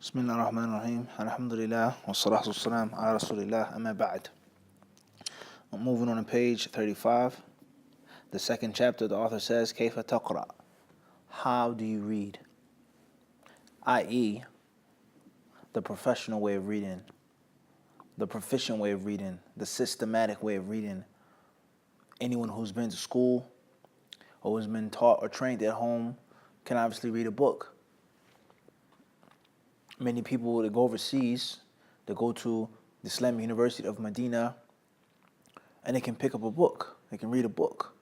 بسم الله الرحمن الرحيم الحمد لله والصلاة والسلام على رسول الله أما بعد. Moving on to page 35, the second chapter, the author says كيف تقرأ, how do you read, i.e. the professional way of reading, the proficient way of reading, the systematic way of reading. Anyone who's been to school or who's been taught or trained at home can obviously read a book. Many people that go overseas, they go to the Islamic University of Medina, and they can pick up a book. They can read a book.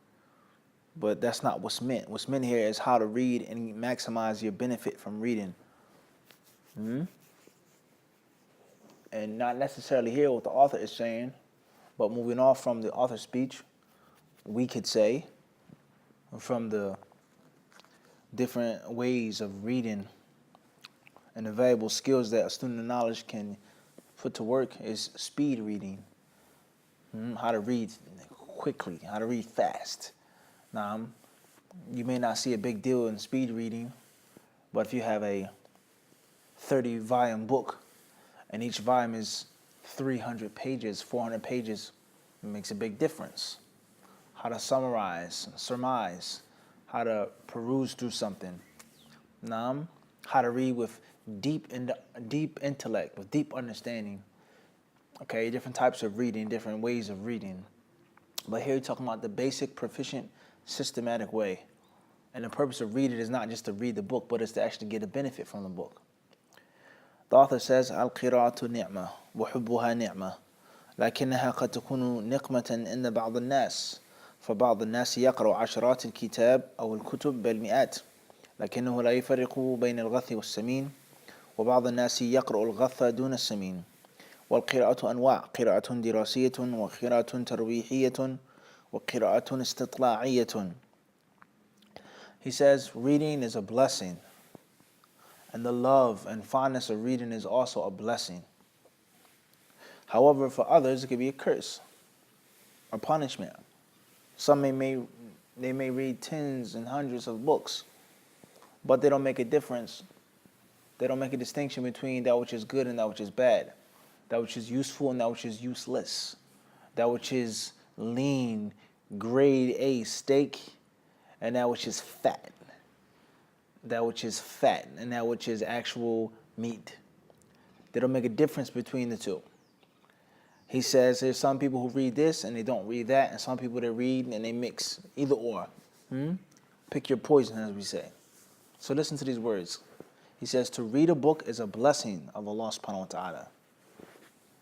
But that's not what's meant. What's meant here is how to read and maximize your benefit from reading. And not necessarily hear what the author is saying, but moving off from the author's speech, we could say, from the different ways of reading and the valuable skills that a student of knowledge can put to work is speed reading. How to read quickly, how to read fast. Now, you may not see a big deal in speed reading, but if you have a 30-volume book and each volume is 300 pages, 400 pages, it makes a big difference. How to summarize, surmise, how to peruse through something. Now, how to read with deep intellect, with deep understanding. Okay, different types of reading, different ways of reading. But here you're talking about the basic, proficient, systematic way. And the purpose of reading is not just to read the book, but it's to actually get a benefit from the book. The author says, القراءة نعمة وحبها نعمة لكنها قد تكون نقمة عند بعض الناس فبعض الناس يقرأ عشرات الكتاب أو الكتب بل مئات لكنه لا يفرق بين الغث والسمين وبعض الناس يقرأ الغث دون السمين والقراءة أنواع قراءة دراسية وقراءة ترويحية وقراءة استطلاعية. He says reading is a blessing, and the love and fondness of reading is also a blessing. However, for others it could be a curse or punishment. Some may read tens and hundreds of books, but they don't make a difference. They don't make a distinction between that which is good and that which is bad, that which is useful and that which is useless, that which is lean, grade A steak, and that which is fat, that which is fat and that which is actual meat. They don't make a difference between the two. He says there's some people who read this and they don't read that, and some people that read and they mix either or. Pick your poison, as we say. So listen to these words. He says to read a book is a blessing of Allah subhanahu wa ta'ala.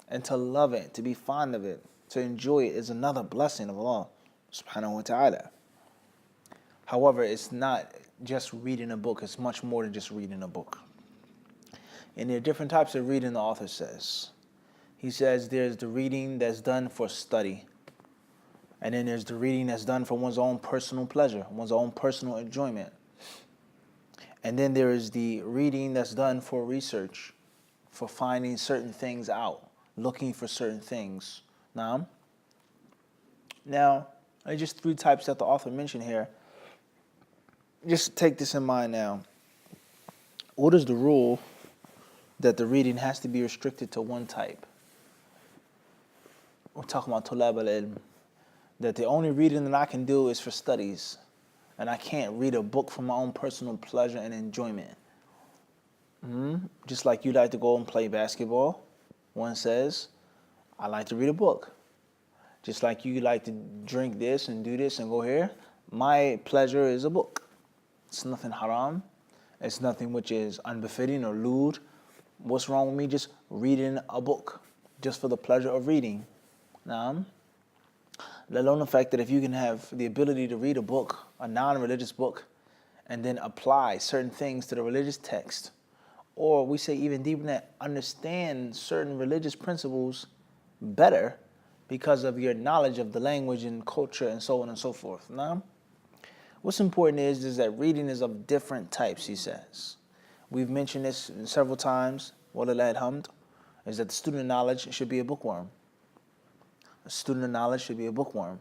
And to love it, to be fond of it, to enjoy it is another blessing of Allah subhanahu wa ta'ala. However, it's not just reading a book, it's much more than just reading a book. And there are different types of reading, the author says. He says there's the reading that's done for study. And then there's the reading that's done for one's own personal pleasure, one's own personal enjoyment. And then there is the reading that's done for research, for finding certain things out, looking for certain things. Now, just three types that the author mentioned here. Just take this in mind now. What is the rule that the reading has to be restricted to one type? We're talking about tulab al-ilm. That the only reading that I can do is for studies. And I can't read a book for my own personal pleasure and enjoyment. Just like you like to go and play basketball, one says, I like to read a book. Just like you like to drink this and do this and go here, my pleasure is a book. It's nothing haram. It's nothing which is unbefitting or lewd. What's wrong with me just reading a book just for the pleasure of reading? Let alone the fact that if you can have the ability to read a book, a non-religious book, and then apply certain things to the religious text, or we say even deeper than that, understand certain religious principles better because of your knowledge of the language and culture and so on and so forth. What's important is that reading is of different types, he says. We've mentioned this several times, walillah alhamd, is that the student of knowledge should be a bookworm. A student of knowledge should be a bookworm.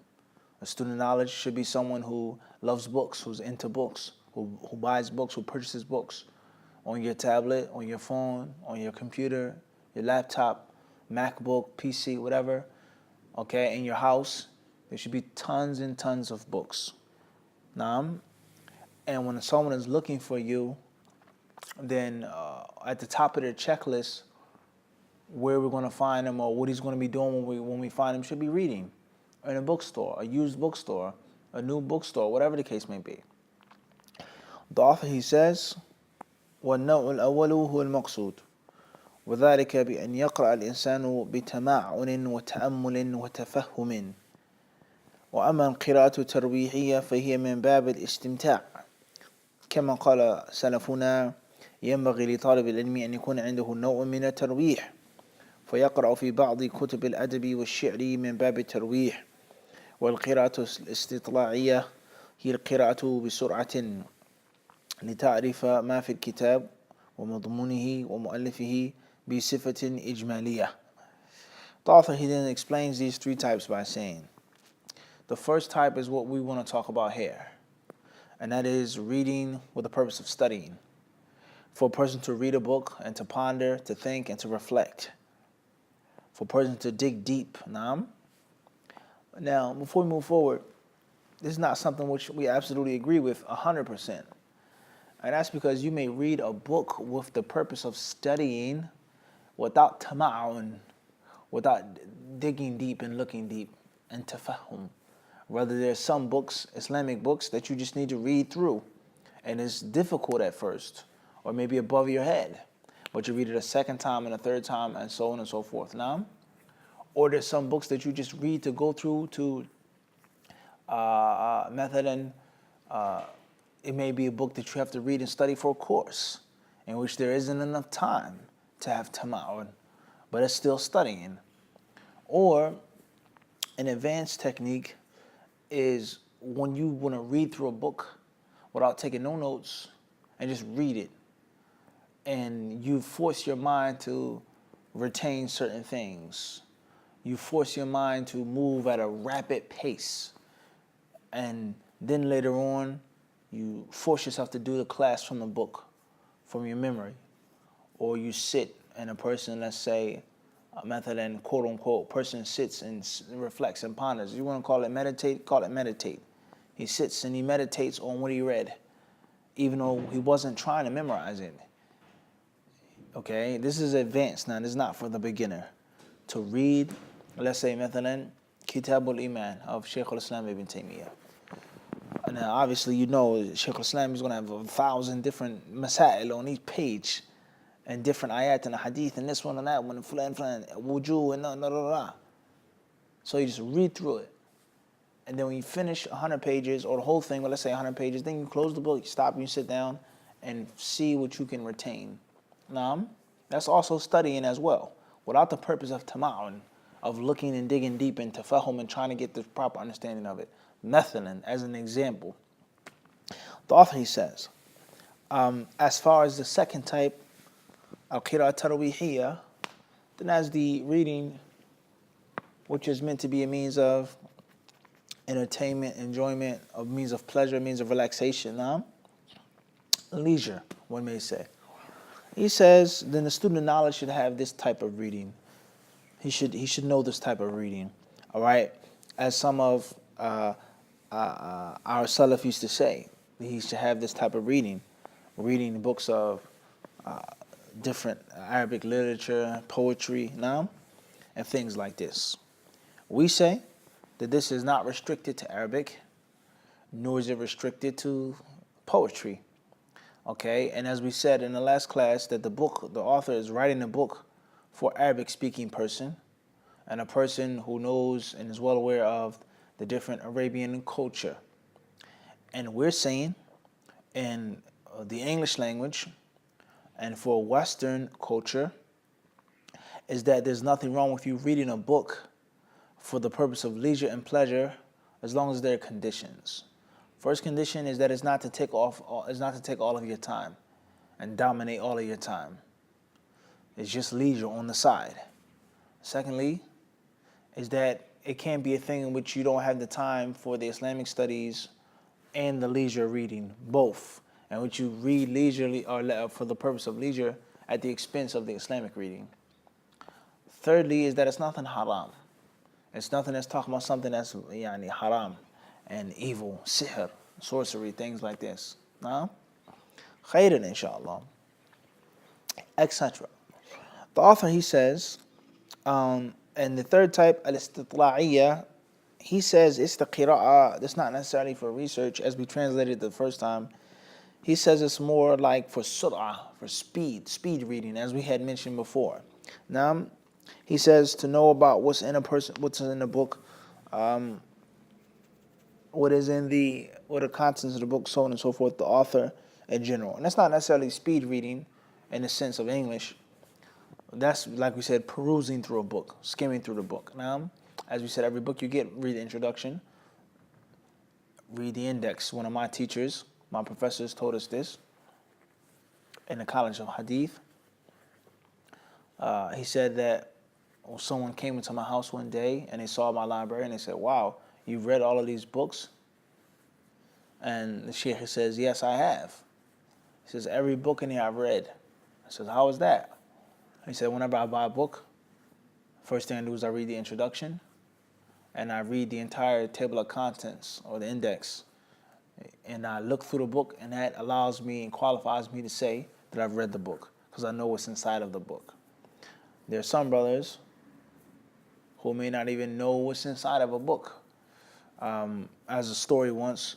A student of knowledge should be someone who loves books, who's into books, who buys books, who purchases books, on your tablet, on your phone, on your computer, your laptop, MacBook, PC, whatever, okay, in your house, there should be tons and tons of books. Naam. And when someone is looking for you, then at the top of their checklist, where we're going to find him or what he's going to be doing when we find him should be reading in a bookstore, a used bookstore, a new bookstore, whatever the case may be. The author, he says, وَالنَّوْعُ الْأَوَّلُ هُوَ الْمَقْصُودُ وذلك بأن يقرأ الإنسان بتمعن وتأمل وتفهم وأما القراءة الترويحية فهي من باب الاستمتاع كما قال سلفنا ينبغي لطالب العلم أن يكون عنده نوع من الترويح فيقرأ في بعض كتب الأدب والشعر من باب الترويح والقراءة الاستطلاعية هي القراءة بسرعة لتعرف ما في الكتاب ومضمونه ومؤلفه بصفة إجمالية. The author, he then explains these three types by saying, the first type is what we want to talk about here, and that is reading with the purpose of studying. For a person to read a book and to ponder, to think, and to reflect. For a person to dig deep. Now, before we move forward, this is not something which we absolutely agree with 100%. And that's because you may read a book with the purpose of studying without tama'un, without digging deep and looking deep, and tafahum. Rather, there's some books, Islamic books, that you just need to read through. And it's difficult at first, or maybe above your head. But you read it a second time and a third time, and so on and so forth. Now, or there's some books that you just read to go through to, مثلا, it may be a book that you have to read and study for a course, in which there isn't enough time to have tama'un, but it's still studying. Or an advanced technique is when you want to read through a book without taking no notes and just read it. And you force your mind to retain certain things. You force your mind to move at a rapid pace. And then later on, you force yourself to do the class from the book, from your memory. Or you sit and a person, let's say, method and quote unquote, person sits and reflects and ponders. You want to call it meditate? Call it meditate. He sits and he meditates on what he read, even though he wasn't trying to memorize it. Okay, this is advanced now. This is not for the beginner. To read, let's say, مثلا, Kitab al-Iman of Shaykh al-Islam ibn Taymiyyah. Now, obviously, you know, Shaykh al-Islam is going to have 1,000 different masail on each page, and different ayat and a hadith, and this one and that one, and fulan, wuju, and no. So you just read through it. And then when you finish 100 pages, or the whole thing, well, let's say 100 pages, then you close the book, you stop, you sit down, and see what you can retain. Naam, that's also studying as well, without the purpose of tama'un, of looking and digging deep into tafahum and trying to get the proper understanding of it. Mathalan, as an example, the author, he says, as far as the second type, al-qira'ah tarawihiyya, then as the reading, which is meant to be a means of entertainment, enjoyment, a means of pleasure, a means of relaxation, leisure, one may say. He says, then the student of knowledge should have this type of reading. He should know this type of reading, all right? As some of our Salaf used to say, he should have this type of reading books of different Arabic literature, poetry, and things like this. We say that this is not restricted to Arabic, nor is it restricted to poetry. Okay, and as we said in the last class, that the author is writing a book for Arabic-speaking person, and a person who knows and is well aware of the different Arabian culture. And we're saying in the English language, and for Western culture, is that there's nothing wrong with you reading a book for the purpose of leisure and pleasure, as long as there are conditions. First condition is that it's not to take all of your time and dominate all of your time. It's just leisure on the side. Secondly, is that it can't be a thing in which you don't have the time for the Islamic studies and the leisure reading, both. and which you read leisurely or for the purpose of leisure at the expense of the Islamic reading. Thirdly is that it's nothing haram. It's nothing that's talking about something that's haram and evil, sihr, sorcery, things like this. Nah? Khairan, inshallah. Etc. The author, he says, and the third type, al-istitla'iyya, he says it's the qira'ah. That's not necessarily for research, as we translated the first time. He says it's more like for sur'ah, for speed reading, as we had mentioned before. Now, he says to know about what's in the book, what are contents of the book, so on and so forth, the author in general. And that's not necessarily speed reading in the sense of English. That's, like we said, perusing through a book, skimming through the book. Now, as we said, every book you get, read the introduction, read the index. One of my teachers, my professors told us this in the College of Hadith. He said that someone came into my house one day and they saw my library and they said, "Wow, you've read all of these books?" And the Sheikh says, "Yes, I have." He says, "Every book in here I've read." I says, "How is that?" He said, "Whenever I buy a book, first thing I do is I read the introduction and I read the entire table of contents or the index. And I look through the book, and that allows me and qualifies me to say that I've read the book because I know what's inside of the book." There are some brothers who may not even know what's inside of a book. As a story once,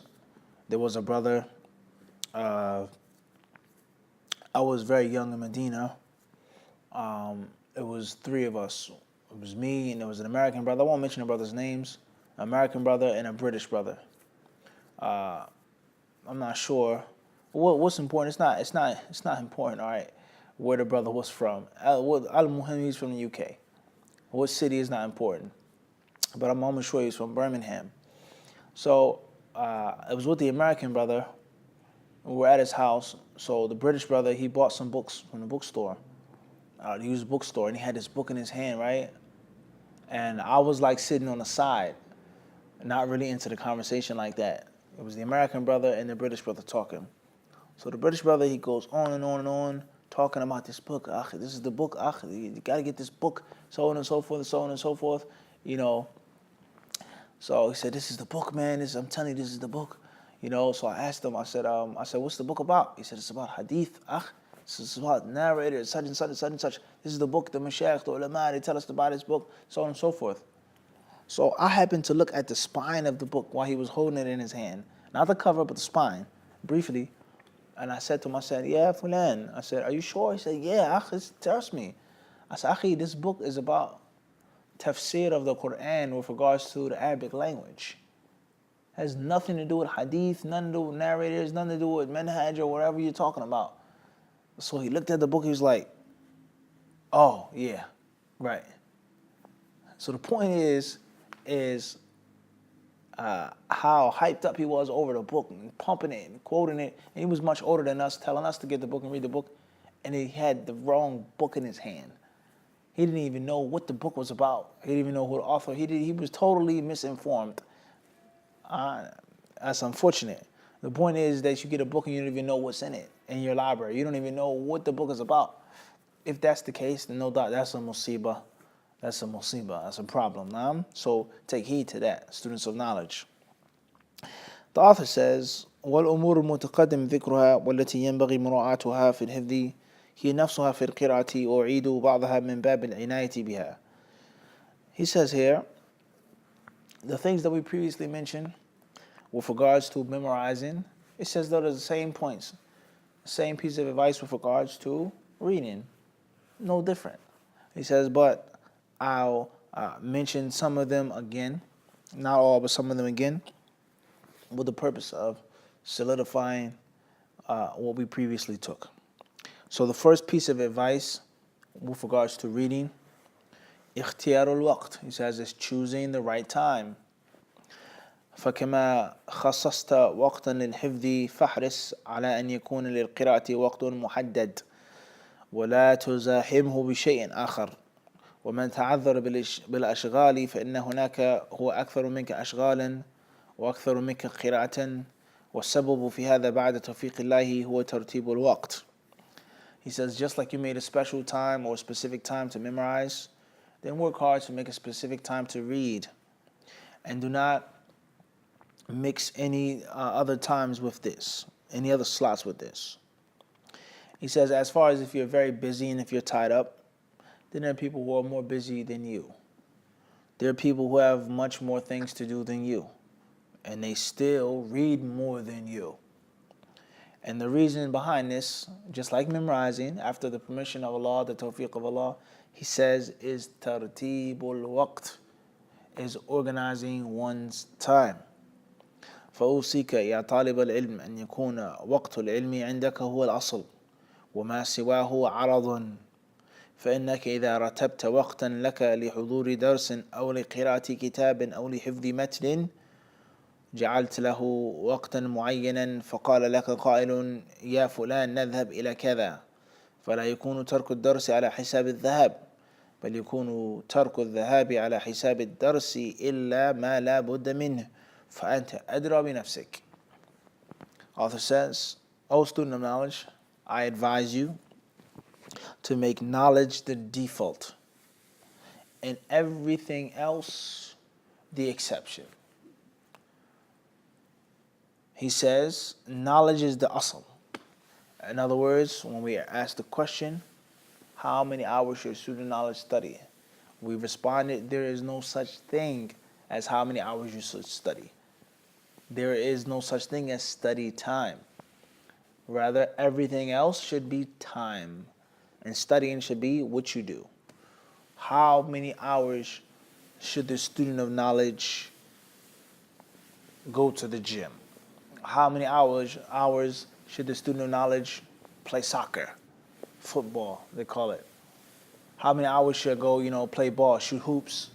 there was a brother. I was very young in Medina. It was three of us. It was me, and there was an American brother. I won't mention the brothers' names. An American brother and a British brother. I'm not sure what's important. It's not important. All right, where the brother was from. Al-Muhim, he's from the UK. What city is not important, but I'm almost sure he's from Birmingham. So it was with the American brother. We were at his house. So the British brother, he bought some books from the bookstore. The used bookstore, and he had this book in his hand, right? And I was like sitting on the side, not really into the conversation like that. It was the American brother and the British brother talking. So the British brother, he goes on and on and on, talking about this book. This is the book. You got to get this book, so on and so forth, so on and so forth. So he said, "This is the book, man. I'm telling you, this is the book." So I asked him, I said, "What's the book about?" He said, "It's about hadith. This is about narrators, such and such and such and such. This is the book, the mashayikh, the ulama, they tell us to buy this book, so on and so forth." So I happened to look at the spine of the book while he was holding it in his hand. Not the cover, but the spine, briefly. And I said to him, I said, "Yeah, Fulan." I said, "Are you sure?" He said, "Yeah, trust me." I said, "Akhi, this book is about tafsir of the Quran with regards to the Arabic language. It has nothing to do with hadith, nothing to do with narrators, nothing to do with manhaj or whatever you're talking about." So he looked at the book, he was like, "Oh, yeah, right." So the point is how hyped up he was over the book and pumping it and quoting it. And he was much older than us, telling us to get the book and read the book. And he had the wrong book in his hand. He didn't even know what the book was about. He didn't even know who the author. He was totally misinformed. That's unfortunate. The point is that you get a book and you don't even know what's in it in your library. You don't even know what the book is about. If that's the case, then no doubt that's a musibah. That's a musibah. That's a problem. Nah? So take heed to that, students of knowledge. The author says, "والأمور المتقدم ذكرها والتي ينبغي مراعاتها في الحفظ هي نفسها في القراءة أعيد بعضها من باب العناية بها." He says here, the things that we previously mentioned with regards to memorizing, it says that there's the same points, same piece of advice with regards to reading, no different. He says, but I'll mention some of them again, not all, but some of them again, with the purpose of solidifying what we previously took. So the first piece of advice with regards to reading, اختيار الوقت, he says, is choosing the right time. فكما خصصت وقتا للحفظ فاحرص على أن يكون للقراءة وقت محدد ولا تزاحمه بشيء آخر ومن تعذر بالأشغال فإن هناك هو أكثر منك أشغالا وأكثر منك قراءة والسبب في هذا بعد توفيق الله هو ترتيب الوقت. He says, just like you made a special time or a specific time to memorize, then work hard to make a specific time to read. And do not mix any other times with this, any other slots with this. He says, as far as if you're very busy and if you're tied up, then there are people who are more busy than you. There are people who have much more things to do than you, and they still read more than you. And the reason behind this, just like memorizing, after the permission of Allah, the tawfiq of Allah, he says, is tartibul waqt, is organizing one's time. فأوصيك يا طالب العلم أن يكون وقت العلم عندك هو الأصل وما سواه عرض فإنك إذا رتبت وقتا لك لحضور درس أو لقراءة كتاب أو لحفظ متن جعلت له وقتا معينا فقال لك قائل يا فلان نذهب إلى كذا فلا يكون ترك الدرس على حساب الذهاب بل يكون ترك الذهاب على حساب الدرس إلا ما لا بد منه فأنت أدرى بنفسك. Author says, O student of knowledge, I advise you to make knowledge the default and everything else the exception. He says, knowledge is the asl. In other words, when we ask the question, how many hours should student knowledge study? We responded, there is no such thing as how many hours you should study. There is no such thing as study time. Rather, everything else should be time. And studying should be what you do. How many hours should the student of knowledge go to the gym? How many hours should the student of knowledge play soccer, football, they call it? How many hours should I go, play ball, shoot hoops?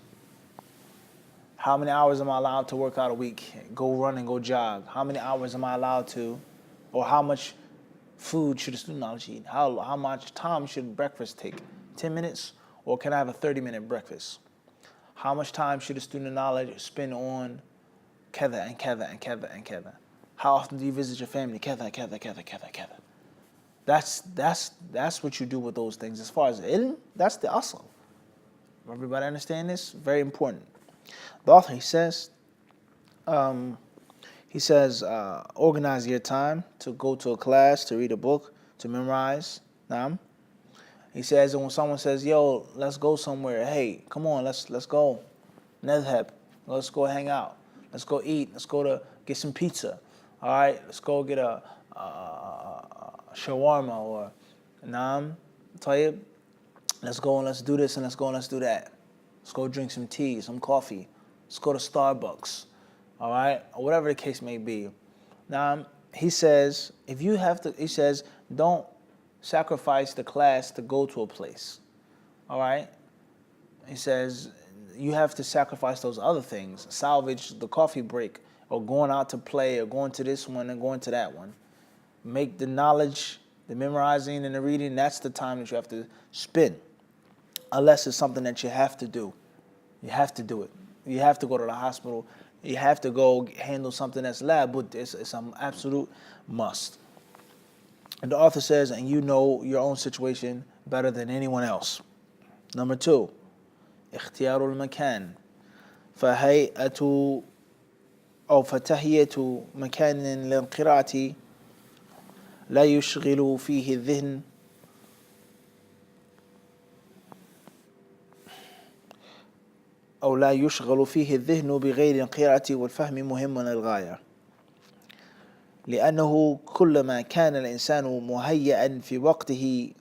How many hours am I allowed to work out a week? Go run and go jog. How many hours am I allowed to, or how much food should a student knowledge eat? How much time should breakfast take? 10 minutes? Or can I have a 30-minute breakfast? How much time should a student of knowledge spend on kada and kada and kada and kada? How often do you visit your family? Kada, kada, kada, kada, kada. That's what you do with those things. As far as ilm, that's the asl. Everybody understand this? Very important. The author, he says, organize your time to go to a class, to read a book, to memorize. He says, and when someone says, yo, let's go somewhere, hey, come on, let's go. Nadhab, let's go hang out. Let's go eat. Let's go to get some pizza. All right, let's go get a shawarma or tayyib. Let's go and let's do this and let's go and let's do that. Let's go drink some tea, some coffee. Let's go to Starbucks. All right, or whatever the case may be. Now, he says, don't sacrifice the class to go to a place. All right? He says, you have to sacrifice those other things. Salvage the coffee break or going out to play or going to this one and going to that one. Make the knowledge, the memorizing and the reading, that's the time that you have to spend. Unless it's something that you have to do. You have to do it. You have to go to the hospital. You have to go handle something that's lab, but it's an absolute must. And the author says, and you know your own situation better than anyone else. Number 2, اختيار المكان فهيئة أو فتهيئة مكان للقراءة لا يشغل فيه الذهن أو لا يشغل فيه الذهن بغير القراءة والفهم مهم للغاية لأنه كلما كان الإنسان مهيئا في وقته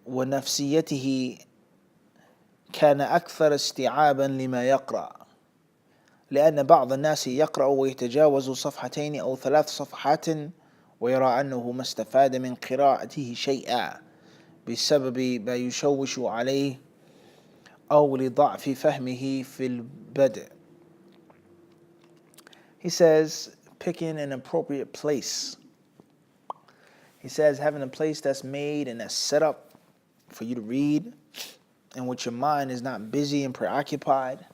ونفسيته كان أكثر استيعابا لما يقرأ لأن بعض الناس يقرأ ويتجاوز صفحتين أو 3 صفحات ويرى أنه ما استفاد من قراءته شيئا بسبب ما يشوش عليه أو لضعف فهمه في البدء. He says, picking an appropriate place. He says, having a place that's made and that's set up for you to read and which your mind is not busy and preoccupied.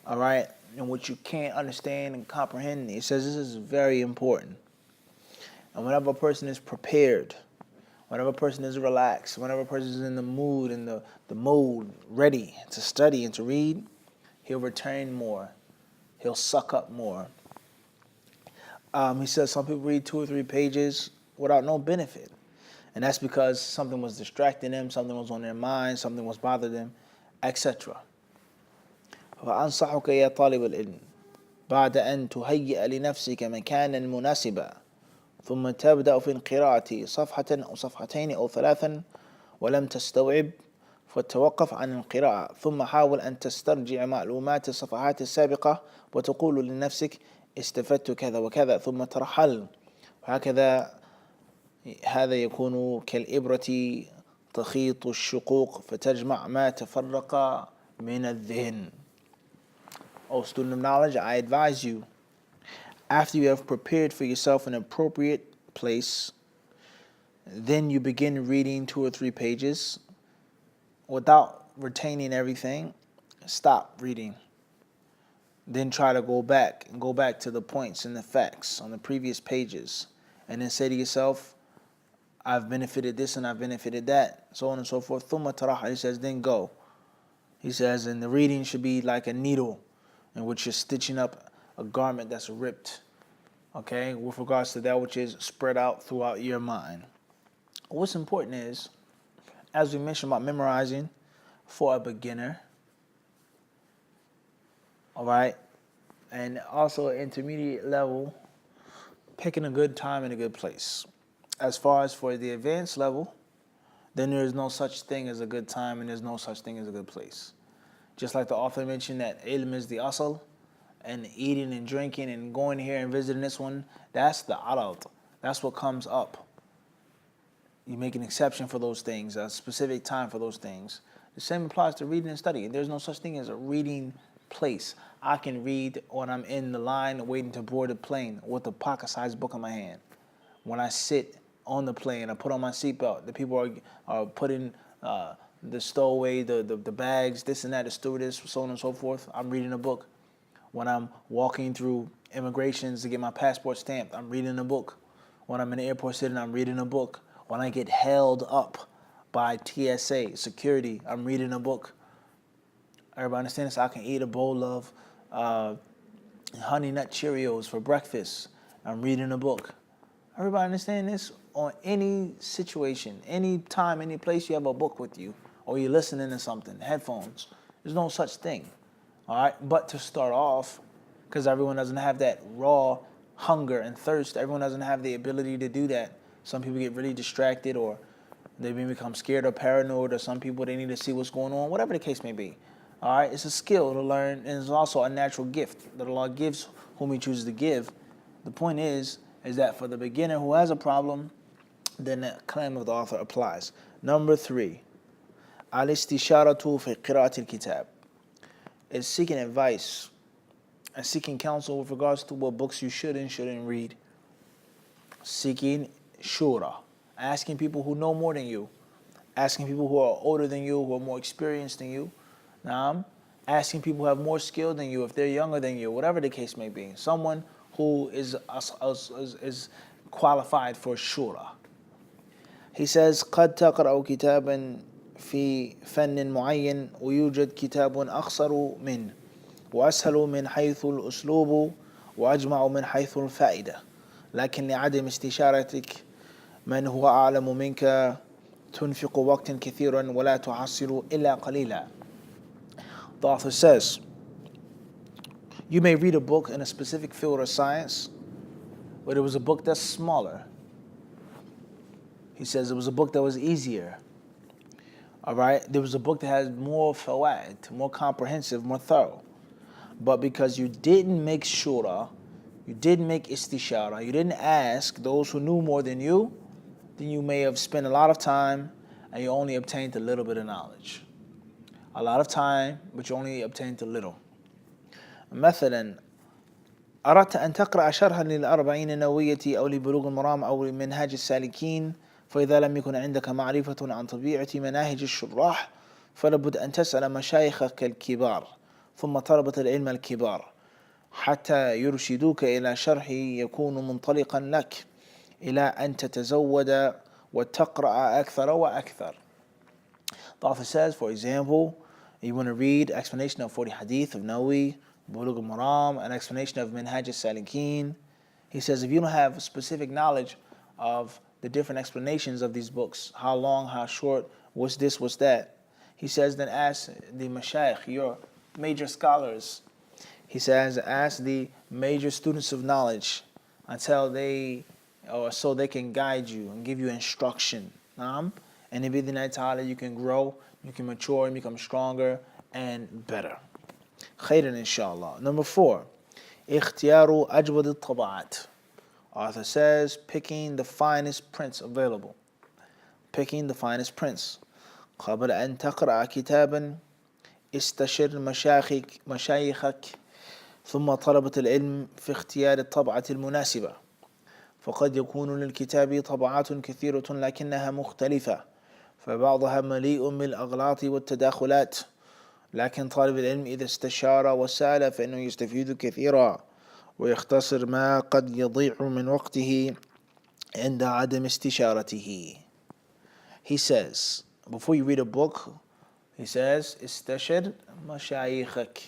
All right. and what you can't understand and comprehend. He says this is very important. And whenever a person is prepared, whenever a person is relaxed, whenever a person is in the mood and the mode ready to study and to read, he'll retain more. He'll suck up more. He says some people read 2 or 3 pages without no benefit. And that's because something was distracting them, something was on their mind, something was bothering them, etc. فأنصحك يا طالب العلم بعد أن تهيئ لنفسك مكانا مناسبا ثم تبدأ في القراءة صفحة أو صفحتين أو 3 ولم تستوعب فتوقف عن القراءة ثم حاول أن تسترجع معلومات الصفحات السابقة وتقول لنفسك استفدت كذا وكذا ثم ترحل وهكذا. هذا يكون كالإبرة تخيط الشقوق فتجمع ما تفرق من الذهن. O student of knowledge, I advise you, after you have prepared for yourself an appropriate place, then you begin reading 2 or 3 pages without retaining everything. Stop reading. Then try to go back to the points and the facts on the previous pages, and then say to yourself, I've benefited this and I've benefited that, so on and so forth. ثم تراح, he says, then go. He says, and the reading should be like a needle in which you're stitching up a garment that's ripped, okay, with regards to that which is spread out throughout your mind. What's important is, as we mentioned about memorizing for a beginner, all right, and also intermediate level, picking a good time and a good place. As far as for the advanced level, then there is no such thing as a good time and there's no such thing as a good place. Just like the author mentioned that ilm is the asal, and eating and drinking and going here and visiting this one, that's the arad. That's what comes up. You make an exception for those things, a specific time for those things. The same applies to reading and studying. There's no such thing as a reading place. I can read when I'm in the line waiting to board the plane with a pocket-sized book in my hand. When I sit on the plane, I put on my seatbelt. The people are putting the stowaway, the bags, this and that, the stewardess, so on and so forth. I'm reading a book. When I'm walking through immigrations to get my passport stamped, I'm reading a book. When I'm in the airport sitting, I'm reading a book. When I get held up by TSA, security, I'm reading a book. Everybody understand this? I can eat a bowl of Honey Nut Cheerios for breakfast. I'm reading a book. Everybody understand this? On any situation, any time, any place, you have a book with you, or you're listening to something, headphones. There's no such thing, all right? But to start off, because everyone doesn't have that raw hunger and thirst, everyone doesn't have the ability to do that. Some people get really distracted, or they become scared or paranoid, or some people, they need to see what's going on, whatever the case may be. All right, it's a skill to learn, and it's also a natural gift that Allah gives whom He chooses to give. The point is that for the beginner who has a problem, then the claim of the author applies. Number 3, al-istisharatu fi qira'at al-kitab, is seeking advice and seeking counsel with regards to what books you should and shouldn't read. Seeking shura, asking people who know more than you, asking people who are older than you, who are more experienced than you. Now, asking people who have more skill than you, if they're younger than you, whatever the case may be. Someone who is qualified for shura. He says, قد تقرأ كتابا في فن معين ويوجد كتاب أقصر منه وأسهل من حيث الأسلوب وأجمع من حيث الفائدة لكن لعدم استشارتك من هو أعلم منك تنفق وقتا كثيرا ولا تحصل إلا قليلا. The author says, you may read a book in a specific field of science, but it was a book that's smaller. He says it was a book that was easier. All right? There was a book that has more fawaid, more comprehensive, more thorough. But because you didn't make shura, you didn't make istishara, you didn't ask those who knew more than you, then you may have spent a lot of time and you only obtained a little bit of knowledge. A lot of time, but you only obtained a little. مثلا أردت أن تقرأ شرحا للأربعين النووية أو لبلوغ المرام أو لمنهاج السالكين، فإذا لم يكن عندك معرفة عن طبيعة مناهج الشراح فلابد أن تسأل مشايخك الكبار ثم طلبة العلم الكبار حتى يرشدوك إلى شرح يكون منطلقا لك إلى أن تتزود وتقرأ أكثر وأكثر. The author says, for example, you want to read explanation of 40 hadith of Nawawi, Bulugh al-Maram, an explanation of Minhaj al-Salikin. He says, if you don't have specific knowledge of the different explanations of these books, how long, how short, what's this, what's that, he says, then ask the mashayikh, your major scholars. He says, ask the major students of knowledge until so they can guide you and give you instruction. And in Bidinai Ta'ala, you can grow, you can mature, and become stronger and better. Khairan, inshallah. Number 4, اختيار أجود الطبعات. Author says, picking the finest prints available. Picking the finest prints. قبل أن تقرأ كتابا استشر مشايخك ثم طلبة العلم في اختيار الطبعة المناسبة. فقد يكون للكتاب طبعات كثيرة لكنها مختلفة، فبعضها مليء بالأغلاط والتداخلات، لكن طالب العلم إذا استشار وسأل فإنه يستفيد كثيرا ويختصر ما قد يضيع من وقته عند عدم استشارته. He says, before you read a book, he says, استشر مشايخك.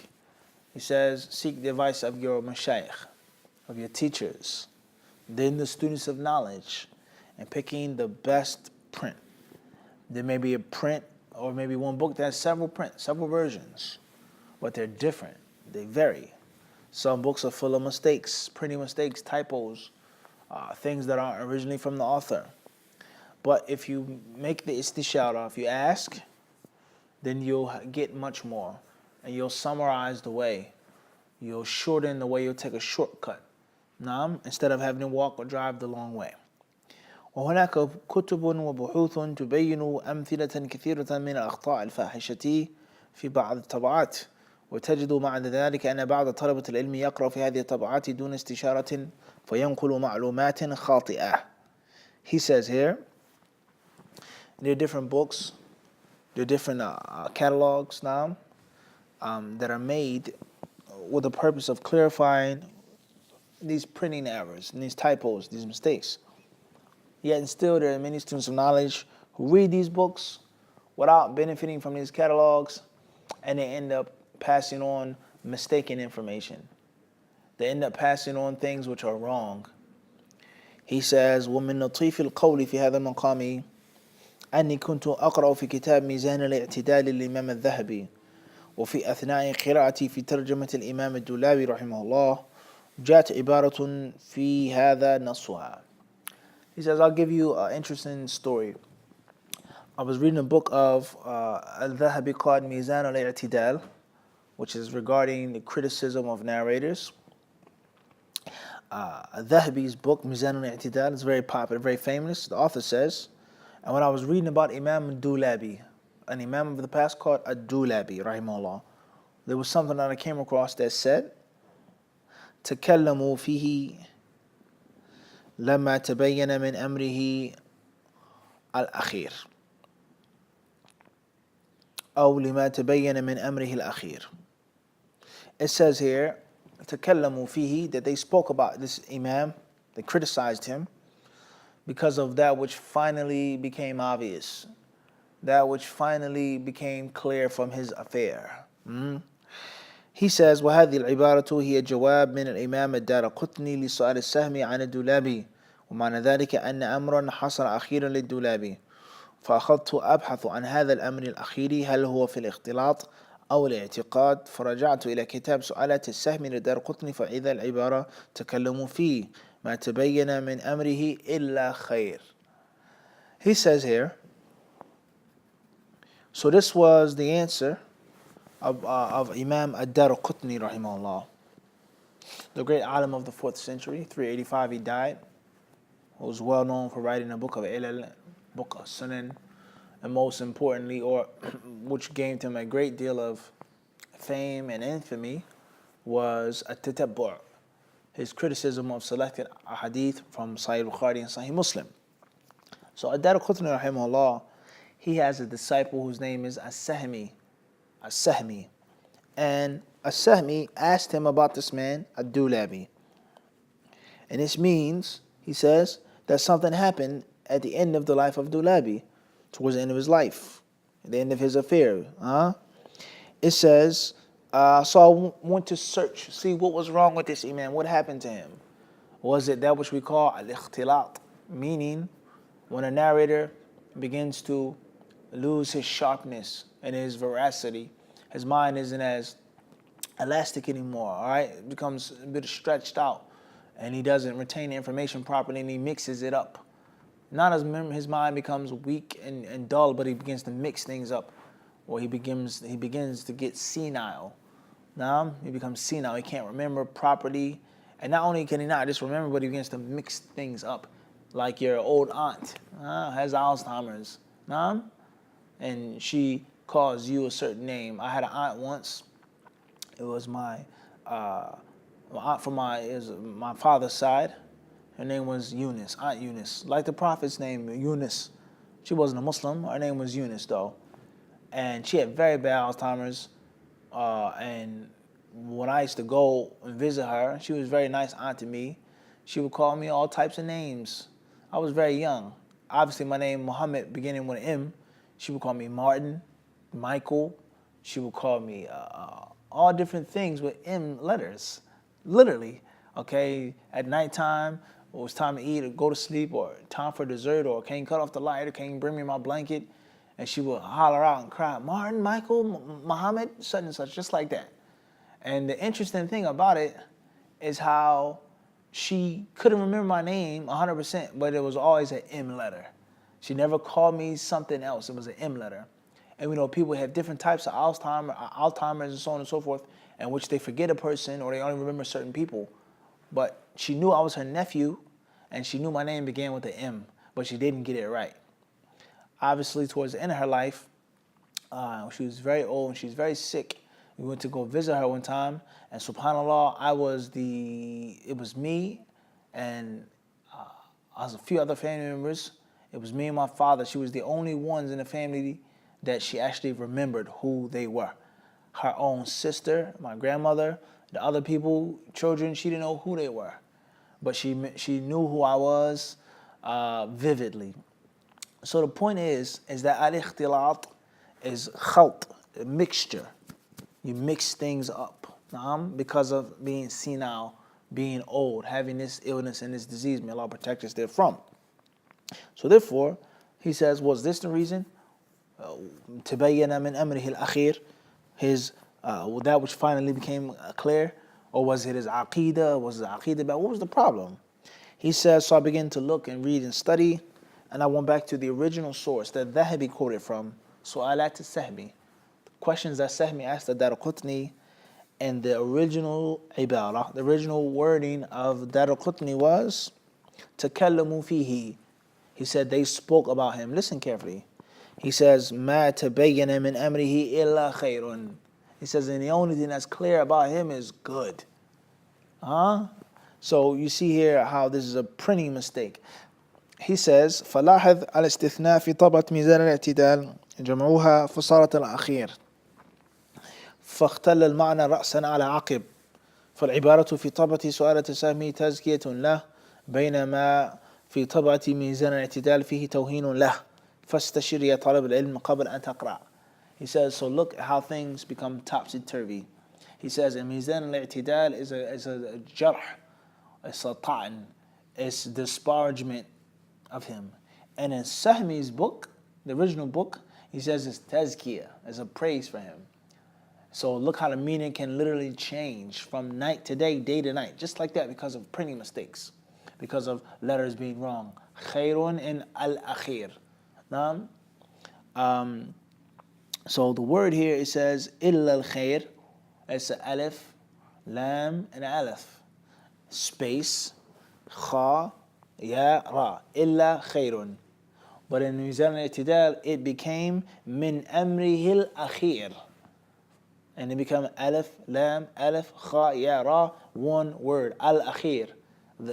He says, seek the advice of your mashayikh, of your teachers, then the students of knowledge, and picking the best print. There may be a print or maybe one book that has several prints, several versions, but they're different. They vary. Some books are full of mistakes, printing mistakes, typos, things that aren't originally from the author. But if you make the istishara, if you ask, then you'll get much more. And you'll summarize the way. You'll shorten the way, you'll take a shortcut. Instead of having to walk or drive the long way. وهناك كتب وبحوث تبين أمثلة كثيرة من الأخطاء الفاحشة في بعض الطبعات، وتجد مع ذلك أن بعض طلبة العلم يقرأ في هذه الطبعات دون استشارة فينقل معلومات خاطئة. He says here, there are different books, there are different catalogs now that are made with the purpose of clarifying these printing errors and these typos, these mistakes. Yet and still there are many students of knowledge who read these books without benefiting from these catalogs, and they end up passing on mistaken information. They end up passing on things which are wrong. He says, وَمِن لطيف القول في هذا المقام أني كنت أقرأ في كتاب ميزان الاعتدال للإمام الذهبي، وفي أثناء قراءتي في ترجمة الإمام الدولابي رحمه الله جاءت عبارة في هذا نصها. He says, I'll give you an interesting story. I was reading a book of Al-Dhahabi called Mizan al-I'tidal, which is regarding the criticism of narrators. Al-Dhahabi's book, Mizan al-I'tidal, is very popular, very famous. The author says, and when I was reading about Imam al-Dulabi, an Imam of the past called Ad-Dulabi, rahimahullah, there was something that I came across that said, تكلموا فيه لما تبين من أمره الأخير أو لما تبين من أمره الأخير. It says here, تكلموا فيه, that they spoke about this Imam, they criticized him because of that which finally became obvious, that which finally became clear from his affair. He says, وهذه العبارة هي جواب من الإمام الدارقطني لسؤال السهم عن الدولابي، ومعنى ذلك أن أمرا حصل أخيرا للدولابي، فأخذت أبحث عن هذا الأمر الأخير هل هو في الاختلاط أو الاعتقاد، فرجعت إلى كتاب سؤالات السهم للدارقطني فإذا العبارة تكلموا فيه ما تبين من أمره إلا خير. He says here, so this was the answer of Imam Ad-Darqutni rahimahullah, the great alim of the 4th century, 385 he died, who was well known for writing a book of Ilal, book of Sunan, and most importantly, or which gained him a great deal of fame and infamy, was At-Tatabbu', his criticism of selected hadith from Sahih Bukhari and Sahih Muslim. So Ad-Darqutni rahimahullah, he has a disciple whose name is As-Sahmi, And As-Sahmi asked him about this man, Ad-Dulabi. And this means, he says, that something happened at the end of the life of Dulabi, towards the end of his life, at the end of his affair. It says, so I went to search, see what was wrong with this imam, what happened to him. Was it that which we call al-ikhtilat, meaning when a narrator begins to lose his sharpness and his veracity, his mind isn't as elastic anymore, all right? It becomes a bit stretched out, and he doesn't retain the information properly, and he mixes it up. Not as his mind becomes weak and dull, but he begins to mix things up, or he begins to get senile. Now he becomes senile. He can't remember properly, and not only can he not just remember, but he begins to mix things up, like your old aunt has Alzheimer's, and she calls you a certain name. I had an aunt once. It was my aunt from my father's side. Her name was Eunice, Aunt Eunice, like the Prophet's name, Eunice. She wasn't a Muslim. Her name was Eunice, though. And she had very bad Alzheimer's. And when I used to go and visit her, she was a very nice aunt to me. She would call me all types of names. I was very young. Obviously, my name, Muhammad, beginning with M. She would call me Martin, Michael. She would call me all different things with M letters, literally. Okay, at nighttime, it was time to eat or go to sleep, or time for dessert, or can you cut off the light, or can you bring me my blanket? And she would holler out and cry, Martin, Michael, Muhammad, such and such, just like that. And the interesting thing about it is how she couldn't remember my name 100%, but it was always an M letter. She never called me something else. It was an M letter. And we know people have different types of Alzheimer's and so on and so forth, in which they forget a person or they only remember certain people. But she knew I was her nephew, and she knew my name began with an M, but she didn't get it right. Obviously, towards the end of her life, she was very old and she was very sick. We went to go visit her one time, and subhanAllah, it was me and I was a few other family members. It was me and my father. She was the only ones in the family that she actually remembered who they were. Her own sister, my grandmother, the other people, children, she didn't know who they were. But she knew who I was vividly. So the point is that al-ikhtilat is khalt, a mixture. You mix things up because of being senile, being old, having this illness and this disease. May Allah protect us therefrom. So therefore, he says, was this the reason? تبين من أمره الأخير, his that which finally became clear, or was it his aqidah? Was it aqidah bad? What was the problem? He says, so I began to look and read and study, and I went back to the original source that Dhahabi quoted from, Su'alat al-Sahmi, questions that Sahmi asked the Daraqutni, and the original ibara, the original wording of Daraqutni was تكلموا فيه. He said they spoke about him. Listen carefully. He says, ما تبين من أمره إلا خير. He says, and the only thing that's clear about him is good. So you see here how this is a printing mistake. He says, فلاحظ الاستثناء في طبعة ميزان الاعتدال جمعوها فصارت الأخير فاختل المعنى رأسا على عقب فالعبارة في طبعة سؤالة سهمي تزكية له بينما في طبعة ميزان الاعتدال فيه توهين له فاستشير يا طالب العلم قبل أن تقرأ. He says, so look at how things become topsy-turvy. He says, in Mizan al-I'tidal is a jarh, it's a ta'n, it's disparagement of him. And in Sahmi's book, the original book, he says it's tazkiyah, it's a praise for him. So look how the meaning can literally change from night to day, day to night, just like that, because of printing mistakes, because of letters being wrong. Khayrun in al-akhir. So the word here, it says illa al-khair. It's a alif, lam, and alif. Space, kha, ya, ra. Illa khairun. But in Mizan al-I'tidal, it became min amrihi al-akhir. And it became alif, lam, alif, kha, ya, ra. One word, al-akhir.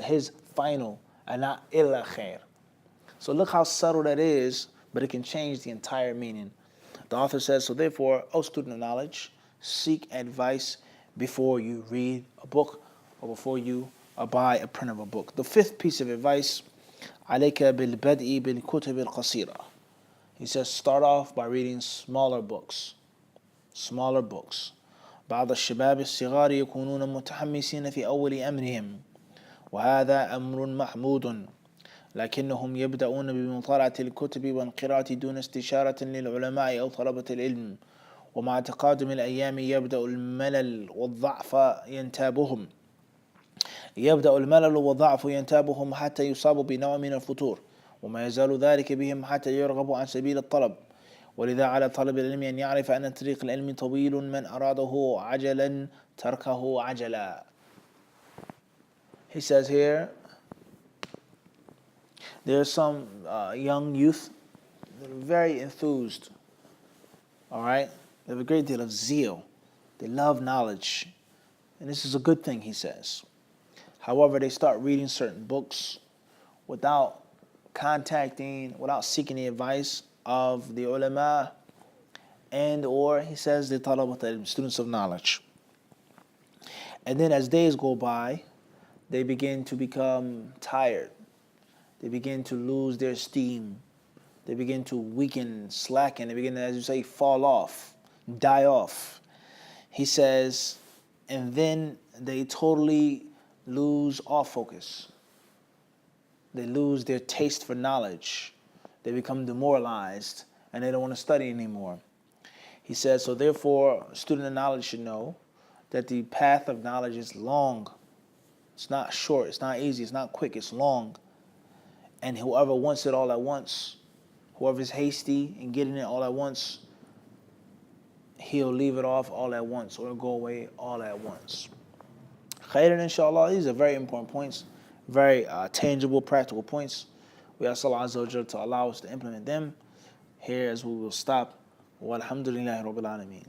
His final, and not illa khair. So look how subtle that is, but it can change the entire meaning. The author says, so therefore, O student of knowledge, seek advice before you read a book or before you buy a print of a book. The fifth piece of advice, عليك بالبدء بالكتب القصيرة. He says, start off by reading smaller books. Smaller books. بعض الشباب الصغار يكونون متحمسين في أول أمرهم وهذا أمر محمود لكنهم يبدأون بمطالعة الكتب والقراءة دون استشارة للعلماء أو طلبة العلم ومع تقادم الأيام يبدأ الملل والضعف ينتابهم حتى يصابوا بنوع من الفتور وما يزال ذلك بهم حتى يرغبوا عن سبيل الطلب ولذا على طالب العلم أن يعرف أن طريق العلم طويل من أراده عجلا تركه عجلا. He says here, there are some young youth that are very enthused, all right? They have a great deal of zeal. They love knowledge. And this is a good thing, he says. However, they start reading certain books without seeking the advice of the ulama and or, he says, the talabat al-ilm, students of knowledge. And then as days go by, they begin to become tired. They begin to lose their steam. They begin to weaken, slacken. They begin to, as you say, fall off, die off. He says, and then they totally lose all focus. They lose their taste for knowledge. They become demoralized and they don't want to study anymore. He says, so therefore, a student of knowledge should know that the path of knowledge is long. It's not short, it's not easy, it's not quick, it's long. And whoever wants it all at once, whoever's hasty in getting it all at once, he'll leave it off all at once or go away all at once. Khairan, inshallah, these are very important points, very tangible, practical points. We ask Allah Azza wa Jalla to allow us to implement them. Here as we will stop. Walhamdulillahi Rabbil Alameen.